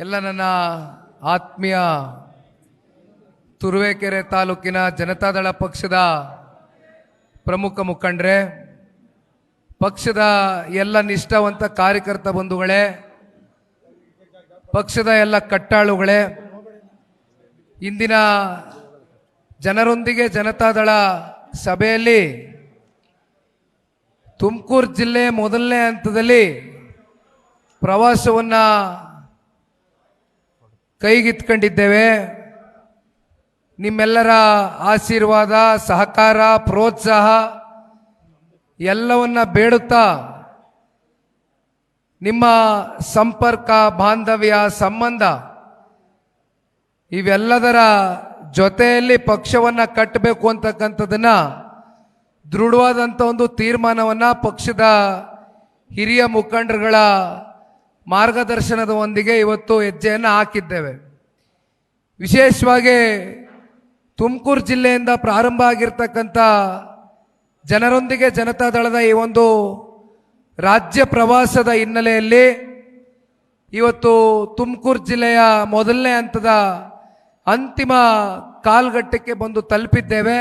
ಎಲ್ಲ ನನ್ನ ಆತ್ಮೀಯ ತುರುವೇಕೆರೆ ತಾಲೂಕಿನ ಜನತಾದಳ ಪಕ್ಷದ ಪ್ರಮುಖ ಮುಖಂಡರೇ, ಪಕ್ಷದ ಎಲ್ಲ ನಿಷ್ಠಾವಂತ ಕಾರ್ಯಕರ್ತ ಬಂಧುಗಳೇ, ಪಕ್ಷದ ಎಲ್ಲ ಕಟ್ಟಾಳುಗಳೇ, ಇಂದಿನ ಜನರೊಂದಿಗೆ ಜನತಾದಳ ಸಭೆಯಲ್ಲಿ ತುಮಕೂರು ಜಿಲ್ಲೆ ಮೊದಲನೇ ಹಂತದಲ್ಲಿ ಪ್ರವಾಸವನ್ನು ಕೈಗೆತ್ತಿಕೊಂಡಿದ್ದೇವೆ. ನಿಮ್ಮೆಲ್ಲರ ಆಶೀರ್ವಾದ, ಸಹಕಾರ, ಪ್ರೋತ್ಸಾಹ ಎಲ್ಲವನ್ನ ಬೇಡುತ್ತಾ ನಿಮ್ಮ ಸಂಪರ್ಕ, ಬಾಂಧವ್ಯ, ಸಂಬಂಧ ಇವೆಲ್ಲದರ ಜೊತೆಯಲ್ಲಿ ಪಕ್ಷವನ್ನು ಕಟ್ಟಬೇಕು ಅಂತಕ್ಕಂಥದ್ದನ್ನ ದೃಢವಾದಂಥ ಒಂದು ತೀರ್ಮಾನವನ್ನು ಪಕ್ಷದ ಹಿರಿಯ ಮುಖಂಡರುಗಳ ಮಾರ್ಗದರ್ಶನದೊಂದಿಗೆ ಇವತ್ತು ಹೆಜ್ಜೆಯನ್ನು ಹಾಕಿದ್ದೇವೆ. ವಿಶೇಷವಾಗಿ ತುಮಕೂರು ಜಿಲ್ಲೆಯಿಂದ ಪ್ರಾರಂಭ ಆಗಿರ್ತಕ್ಕಂಥ ಜನರೊಂದಿಗೆ ಜನತಾದಳದ ಈ ಒಂದು ರಾಜ್ಯ ಪ್ರವಾಸದ ಹಿನ್ನೆಲೆಯಲ್ಲಿ ಇವತ್ತು ತುಮಕೂರು ಜಿಲ್ಲೆಯ ಮೊದಲನೇ ಹಂತದ ಅಂತಿಮ ಕಾಲ್ಗಟ್ಟಕ್ಕೆ ಬಂದು ತಲುಪಿದ್ದೇವೆ.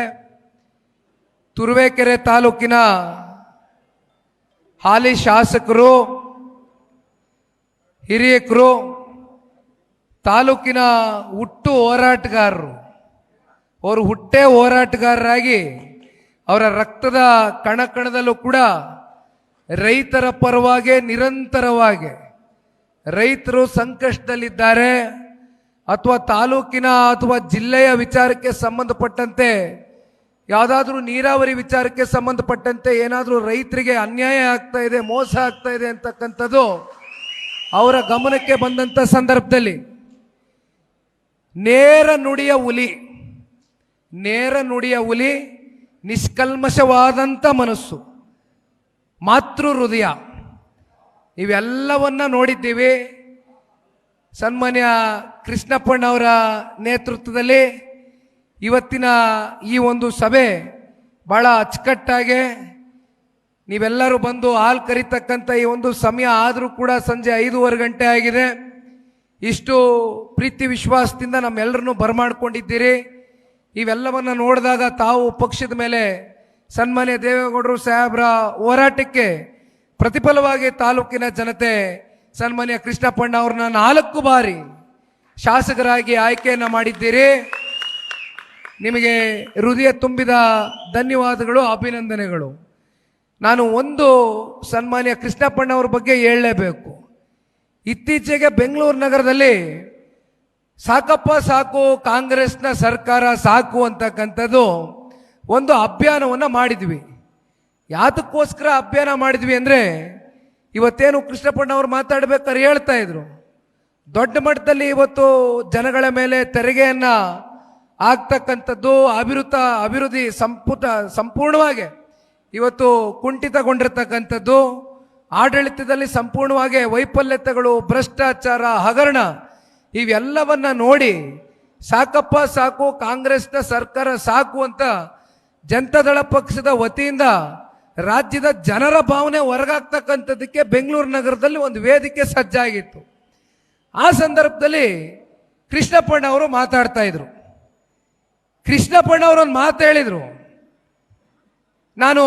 ತುರುವೇಕೆರೆ ತಾಲೂಕಿನ ಹಾಲಿ ಶಾಸಕರು, ಹಿರಿಯಕರು, ತಾಲೂಕಿನ ಹುಟ್ಟು ಹೋರಾಟಗಾರರು, ಅವರು ಹುಟ್ಟೇ ಹೋರಾಟಗಾರರಾಗಿ ಅವರ ರಕ್ತದ ಕಣಕಣದಲ್ಲೂ ಕೂಡ ರೈತರ ಪರವಾಗಿ ನಿರಂತರವಾಗಿ ರೈತರು ಸಂಕಷ್ಟದಲ್ಲಿದ್ದಾರೆ ಅಥವಾ ತಾಲೂಕಿನ ಅಥವಾ ಜಿಲ್ಲೆಯ ವಿಚಾರಕ್ಕೆ ಸಂಬಂಧಪಟ್ಟಂತೆ ಯಾವುದಾದ್ರೂ ನೀರಾವರಿ ವಿಚಾರಕ್ಕೆ ಸಂಬಂಧಪಟ್ಟಂತೆ ಏನಾದರೂ ರೈತರಿಗೆ ಅನ್ಯಾಯ ಆಗ್ತಾ ಇದೆ, ಮೋಸ ಆಗ್ತಾ ಇದೆ ಅಂತಕ್ಕಂಥದ್ದು ಅವರ ಗಮನಕ್ಕೆ ಬಂದಂಥ ಸಂದರ್ಭದಲ್ಲಿ ನೇರ ನುಡಿಯ ಹುಲಿ, ನಿಷ್ಕಲ್ಮಶವಾದಂಥ ಮನಸ್ಸು, ಮಾತೃ ಹೃದಯ ಇವೆಲ್ಲವನ್ನ ನೋಡಿದ್ದೀವಿ. ಸನ್ಮಾನ್ಯ ಕೃಷ್ಣಪ್ಪಣ್ಣವರ ನೇತೃತ್ವದಲ್ಲಿ ಇವತ್ತಿನ ಈ ಒಂದು ಸಭೆ ಬಹಳ ಅಚ್ಚುಕಟ್ಟಾಗಿ ನೀವೆಲ್ಲರೂ ಬಂದು ಹಾಲು ಕರಿತಕ್ಕಂಥ ಈ ಒಂದು ಸಮಯ ಆದರೂ ಕೂಡ ಸಂಜೆ 5:15 ಗಂಟೆ ಆಗಿದೆ. ಇಷ್ಟು ಪ್ರೀತಿ ವಿಶ್ವಾಸದಿಂದ ನಮ್ಮೆಲ್ಲರನ್ನು ಬರಮಾಡ್ಕೊಂಡಿದ್ದೀರಿ. ಇವೆಲ್ಲವನ್ನು ನೋಡಿದಾಗ ತಾವು ಪಕ್ಷದ ಮೇಲೆ ಸನ್ಮಾನ್ಯ ದೇವೇಗೌಡರು ಸಾಹೇಬ್ರ ಹೋರಾಟಕ್ಕೆ ಪ್ರತಿಫಲವಾಗಿ ತಾಲೂಕಿನ ಜನತೆ ಸನ್ಮಾನ್ಯ ಕೃಷ್ಣಪ್ಪಣ್ಣ ಅವ್ರನ್ನ 4 ಬಾರಿ ಶಾಸಕರಾಗಿ ಆಯ್ಕೆಯನ್ನು ಮಾಡಿದ್ದೀರಿ. ನಿಮಗೆ ಹೃದಯ ತುಂಬಿದ ಧನ್ಯವಾದಗಳು, ಅಭಿನಂದನೆಗಳು. ನಾನು ಒಂದು ಸನ್ಮಾನ್ಯ ಕೃಷ್ಣಪ್ಪಣ್ಣ ಅವ್ರ ಬಗ್ಗೆ ಹೇಳಲೇಬೇಕು. ಇತ್ತೀಚೆಗೆ ಬೆಂಗಳೂರು ನಗರದಲ್ಲಿ ಸಾಕಪ್ಪ ಸಾಕು, ಕಾಂಗ್ರೆಸ್ನ ಸರ್ಕಾರ ಸಾಕು ಅಂತಕ್ಕಂಥದ್ದು ಒಂದು ಅಭಿಯಾನವನ್ನು ಮಾಡಿದ್ವಿ. ಯಾತಕ್ಕೋಸ್ಕರ ಅಭಿಯಾನ ಮಾಡಿದ್ವಿ ಅಂದರೆ, ಇವತ್ತೇನು ಕೃಷ್ಣಪ್ಪಣ್ಣ ಅವರು ಮಾತಾಡಬೇಕಾದ್ರೆ ಹೇಳ್ತಾ ಇದ್ರು, ದೊಡ್ಡ ಮಟ್ಟದಲ್ಲಿ ಇವತ್ತು ಜನಗಳ ಮೇಲೆ ತೆರಿಗೆಯನ್ನು ಆಗ್ತಕ್ಕಂಥದ್ದು, ಅಭಿವೃದ್ಧಿ ಸಂಪೂರ್ಣವಾಗಿ ಇವತ್ತು ಕುಂಠಿತಗೊಂಡಿರ್ತಕ್ಕಂಥದ್ದು, ಆಡಳಿತದಲ್ಲಿ ಸಂಪೂರ್ಣವಾಗಿ ವೈಫಲ್ಯತೆಗಳು, ಭ್ರಷ್ಟಾಚಾರ, ಹಗರಣ ಇವೆಲ್ಲವನ್ನ ನೋಡಿ ಸಾಕಪ್ಪ ಸಾಕು, ಕಾಂಗ್ರೆಸ್ನ ಸರ್ಕಾರ ಸಾಕು ಅಂತ ಜನತಾದಳ ಪಕ್ಷದ ವತಿಯಿಂದ ರಾಜ್ಯದ ಜನರ ಭಾವನೆ ಹೊರಗಾಗ್ತಕ್ಕಂಥದ್ದಕ್ಕೆ ಬೆಂಗಳೂರು ನಗರದಲ್ಲಿ ಒಂದು ವೇದಿಕೆ ಸಜ್ಜಾಗಿತ್ತು. ಆ ಸಂದರ್ಭದಲ್ಲಿ ಕೃಷ್ಣಪ್ಪಣ್ಣ ಅವರು ಮಾತಾಡ್ತಾ ಇದ್ರು. ಕೃಷ್ಣಪ್ಪಣ್ಣ ಅವರೊಂದು ಮಾತು ಹೇಳಿದ್ರು, ನಾನು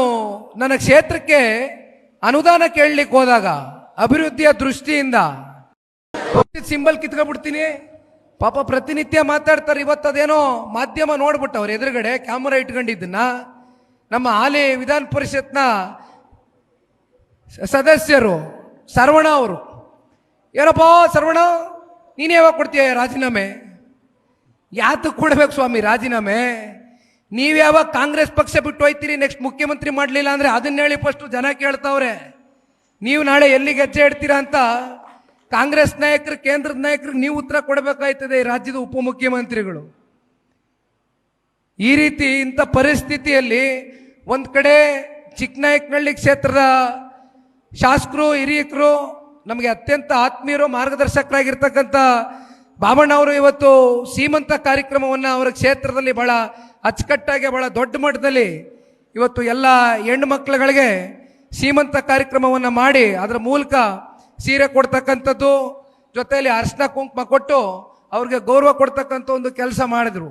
ನನ್ನ ಕ್ಷೇತ್ರಕ್ಕೆ ಅನುದಾನ ಕೇಳಲಿಕ್ಕೆ ಹೋದಾಗ ಅಭಿವೃದ್ಧಿಯ ದೃಷ್ಟಿಯಿಂದ ಸಿಂಬಲ್ ಕಿತ್ಕೊಂಡ್ಬಿಡ್ತೀನಿ. ಪಾಪ ಪ್ರತಿನಿತ್ಯ ಮಾತಾಡ್ತಾರೆ. ಇವತ್ತದೇನೋ ಮಾಧ್ಯಮ ನೋಡ್ಬಿಟ್ಟು ಅವ್ರ ಎದುರುಗಡೆ ಕ್ಯಾಮರಾ ಇಟ್ಕೊಂಡಿದ್ದನ್ನ ನಮ್ಮ ಹಾಲಿ ವಿಧಾನ ಪರಿಷತ್ನ ಸದಸ್ಯರು ಸರ್ವಣ ಅವರು, ಏನಪ್ಪ ಸರ್ವಣ, ನೀನು ಯಾವಾಗ ಕೊಡ್ತೀಯ ರಾಜೀನಾಮೆ? ಯಾತಕ್ಕೆ ಕೊಡ್ಬೇಕು ಸ್ವಾಮಿ ರಾಜೀನಾಮೆ? ನೀವು ಯಾವಾಗ ಕಾಂಗ್ರೆಸ್ ಪಕ್ಷ ಬಿಟ್ಟು ಹೋಯ್ತೀರಿ, ನೆಕ್ಸ್ಟ್ ಮುಖ್ಯಮಂತ್ರಿ ಮಾಡಲಿಲ್ಲ ಅಂದರೆ ಅದನ್ನ ಹೇಳಿ ಫಸ್ಟು ಜನ ಕೇಳ್ತಾವ್ರೆ. ನೀವು ನಾಳೆ ಎಲ್ಲಿಗೆ ಹೆಜ್ಜೆ ಇಡ್ತೀರಾ ಅಂತ ಕಾಂಗ್ರೆಸ್ ನಾಯಕರು, ಕೇಂದ್ರದ ನಾಯಕರಿಗೆ ನೀವು ಉತ್ತರ ಕೊಡಬೇಕಾಯ್ತದೆ, ಈ ರಾಜ್ಯದ ಉಪಮುಖ್ಯಮಂತ್ರಿಗಳು. ಈ ರೀತಿ ಇಂಥ ಪರಿಸ್ಥಿತಿಯಲ್ಲಿ ಒಂದು ಕಡೆ ಚಿಕ್ಕನಾಯಕನಹಳ್ಳಿ ಕ್ಷೇತ್ರದ ಶಾಸಕರು, ಹಿರಿಯಕರು, ನಮಗೆ ಅತ್ಯಂತ ಆತ್ಮೀಯರು, ಮಾರ್ಗದರ್ಶಕರಾಗಿರ್ತಕ್ಕಂಥ ಬಾಬಣ್ಣ ಅವರು ಇವತ್ತು ಸೀಮಂತ ಕಾರ್ಯಕ್ರಮವನ್ನು ಅವರ ಕ್ಷೇತ್ರದಲ್ಲಿ ಬಹಳ ಅಚ್ಚುಕಟ್ಟಾಗಿ ಬಹಳ ದೊಡ್ಡ ಮಟ್ಟದಲ್ಲಿ ಇವತ್ತು ಎಲ್ಲ ಹೆಣ್ಣು ಮಕ್ಕಳುಗಳಿಗೆ ಸೀಮಂತ ಕಾರ್ಯಕ್ರಮವನ್ನು ಮಾಡಿ ಅದರ ಮೂಲಕ ಸೀರೆ ಕೊಡ್ತಕ್ಕಂಥದ್ದು, ಜೊತೆಯಲ್ಲಿ ಅರ್ಶಿನ ಕುಂಕುಮ ಕೊಟ್ಟು ಅವ್ರಿಗೆ ಗೌರವ ಕೊಡ್ತಕ್ಕಂಥ ಒಂದು ಕೆಲಸ ಮಾಡಿದ್ರು.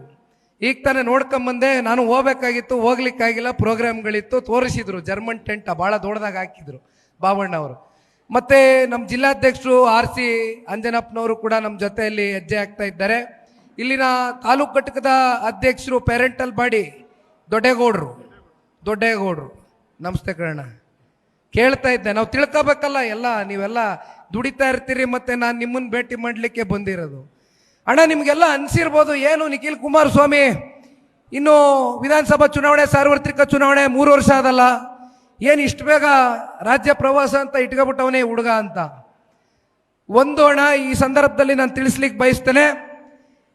ಈಗ ತಾನೇ ನೋಡ್ಕೊಂಬಂದೆ, ನಾನು ಹೋಗ್ಬೇಕಾಗಿತ್ತು, ಹೋಗ್ಲಿಕ್ಕಾಗಿಲ್ಲ, ಪ್ರೋಗ್ರಾಮ್ಗಳಿತ್ತು, ತೋರಿಸಿದ್ರು. ಜರ್ಮನ್ ಟೆಂಟ್ ಭಾಳ ದೊಡ್ಡದಾಗಿ ಹಾಕಿದ್ರು ಬಾಬಣ್ಣ ಅವರು. ಮತ್ತೆ ನಮ್ಮ ಜಿಲ್ಲಾಧ್ಯಕ್ಷರು RC ಅಂಜನಪ್ಪನವರು ಕೂಡ ನಮ್ಮ ಜೊತೆಯಲ್ಲಿ ಹೆಜ್ಜೆ ಆಗ್ತಾ ಇದ್ದಾರೆ. ಇಲ್ಲಿನ ತಾಲೂಕು ಘಟಕದ ಅಧ್ಯಕ್ಷರು ಪೇರೆಂಟಲ್ ಬಾಡಿ ದೊಡ್ಡೇಗೌಡರು ನಮಸ್ತೆ ಕಣ ಕೇಳ್ತಾ ಇದ್ದೆ. ನಾವು ತಿಳ್ಕೊಬೇಕಲ್ಲ, ಎಲ್ಲ ನೀವೆಲ್ಲ ದುಡಿತಾ ಇರ್ತೀರಿ, ಮತ್ತೆ ನಾನು ನಿಮ್ಮನ್ನು ಭೇಟಿ ಮಾಡಲಿಕ್ಕೆ ಬಂದಿರೋದು. ಅಣ್ಣ, ನಿಮಗೆಲ್ಲ ಅನಿಸಿರ್ಬೋದು, ಏನು ನಿಖಿಲ್ ಕುಮಾರಸ್ವಾಮಿ ಇನ್ನು ವಿಧಾನಸಭಾ ಚುನಾವಣೆ, ಸಾರ್ವತ್ರಿಕ ಚುನಾವಣೆ 3 ವರ್ಷ ಆದಲ್ಲ, ಏನು ಇಷ್ಟು ಬೇಗ ರಾಜ್ಯ ಪ್ರವಾಸ ಅಂತ ಇಟ್ಕೊಬಿಟ್ಟವನೇ ಹುಡುಗ ಅಂತ. ಒಂದು ಅಣ್ಣ, ಈ ಸಂದರ್ಭದಲ್ಲಿ ನಾನು ತಿಳಿಸ್ಲಿಕ್ಕೆ ಬಯಸ್ತೇನೆ,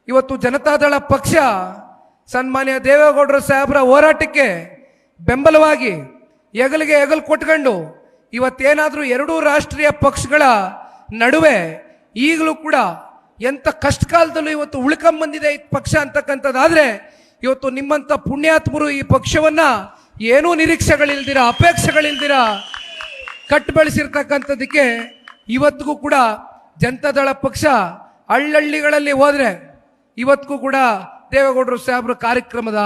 ಇವತ್ತು ಜನತಾದಳ ಪಕ್ಷ ಸನ್ಮಾನ್ಯ ದೇವೇಗೌಡರು ಸಾಹೇಬರ ಹೋರಾಟಕ್ಕೆ ಬೆಂಬಲವಾಗಿ ಹೆಗಲಿಗೆ ಹೆಗಲು ಕೊಟ್ಕೊಂಡು ಇವತ್ತೇನಾದರೂ ಎರಡೂ ರಾಷ್ಟ್ರೀಯ ಪಕ್ಷಗಳ ನಡುವೆ ಈಗಲೂ ಕೂಡ ಎಂಥ ಕಷ್ಟ ಕಾಲದಲ್ಲೂ ಇವತ್ತು ಉಳ್ಕೊಂಬಂದಿದೆ ಈ ಪಕ್ಷ ಅಂತಕ್ಕಂಥದ್ದಾದರೆ, ಇವತ್ತು ನಿಮ್ಮಂಥ ಪುಣ್ಯಾತ್ಮರು ಈ ಪಕ್ಷವನ್ನ ಏನೂ ನಿರೀಕ್ಷೆಗಳಿಲ್ದಿರ, ಅಪೇಕ್ಷೆಗಳಿಲ್ದಿರ ಕಟ್ಟು ಬೆಳೆಸಿರ್ತಕ್ಕಂಥದ್ದಕ್ಕೆ ಇವತ್ತಿಗೂ ಕೂಡ ಜನತಾದಳ ಪಕ್ಷ ಹಳ್ಳಹಳ್ಳಿಗಳಲ್ಲಿ ಹೋದರೆ ಇವತ್ತಿಗೂ ಕೂಡ ದೇವೇಗೌಡರು ಸಾಹೇಬ್ರ ಕಾರ್ಯಕ್ರಮದ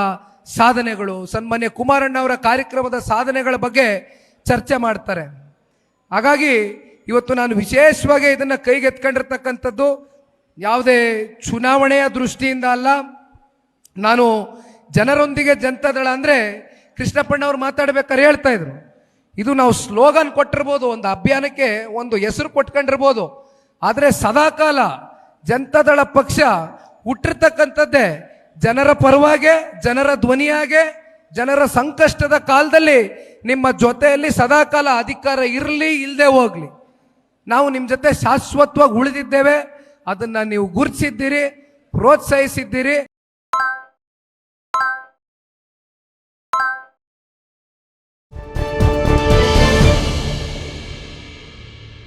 ಸಾಧನೆಗಳು, ಸನ್ಮಾನ್ಯ ಕುಮಾರಣ್ಣ ಅವರ ಕಾರ್ಯಕ್ರಮದ ಸಾಧನೆಗಳ ಬಗ್ಗೆ ಚರ್ಚೆ ಮಾಡ್ತಾರೆ. ಹಾಗಾಗಿ ಇವತ್ತು ನಾನು ವಿಶೇಷವಾಗಿ ಇದನ್ನು ಕೈಗೆತ್ಕೊಂಡಿರ್ತಕ್ಕಂಥದ್ದು ಯಾವುದೇ ಚುನಾವಣೆಯ ದೃಷ್ಟಿಯಿಂದ ಅಲ್ಲ. ನಾನು ಜನರೊಂದಿಗೆ ಜನತಾದಳ ಅಂದರೆ ಕೃಷ್ಣಪ್ಪಣ್ಣವ್ರು ಮಾತಾಡ್ಬೇಕಾದ್ರೆ ಹೇಳ್ತಾ ಇದ್ರು, ಇದು ನಾವು ಸ್ಲೋಗನ್ ಕೊಟ್ಟಿರ್ಬೋದು, ಒಂದು ಅಭಿಯಾನಕ್ಕೆ ಒಂದು ಹೆಸರು ಕೊಟ್ಕೊಂಡಿರ್ಬೋದು, ಆದರೆ ಸದಾಕಾಲ ಜನತಾದಳ ಪಕ್ಷ ಹುಟ್ಟಿರ್ತಕ್ಕಂಥದ್ದೇ ಜನರ ಪರವಾಗಿ, ಜನರ ಧ್ವನಿಯಾಗೆ, ಜನರ ಸಂಕಷ್ಟದ ಕಾಲದಲ್ಲಿ ನಿಮ್ಮ ಜೊತೆಯಲ್ಲಿ ಸದಾಕಾಲ ಅಧಿಕಾರ ಇರಲಿ ಇಲ್ಲದೆ ಹೋಗ್ಲಿ ನಾವು ನಿಮ್ಮ ಜೊತೆ ಶಾಶ್ವತವಾಗಿ ಉಳಿದಿದ್ದೇವೆ. ಅದನ್ನು ನೀವು ಗುರುತಿಸಿದ್ದೀರಿ, ಪ್ರೋತ್ಸಾಹಿಸಿದ್ದೀರಿ.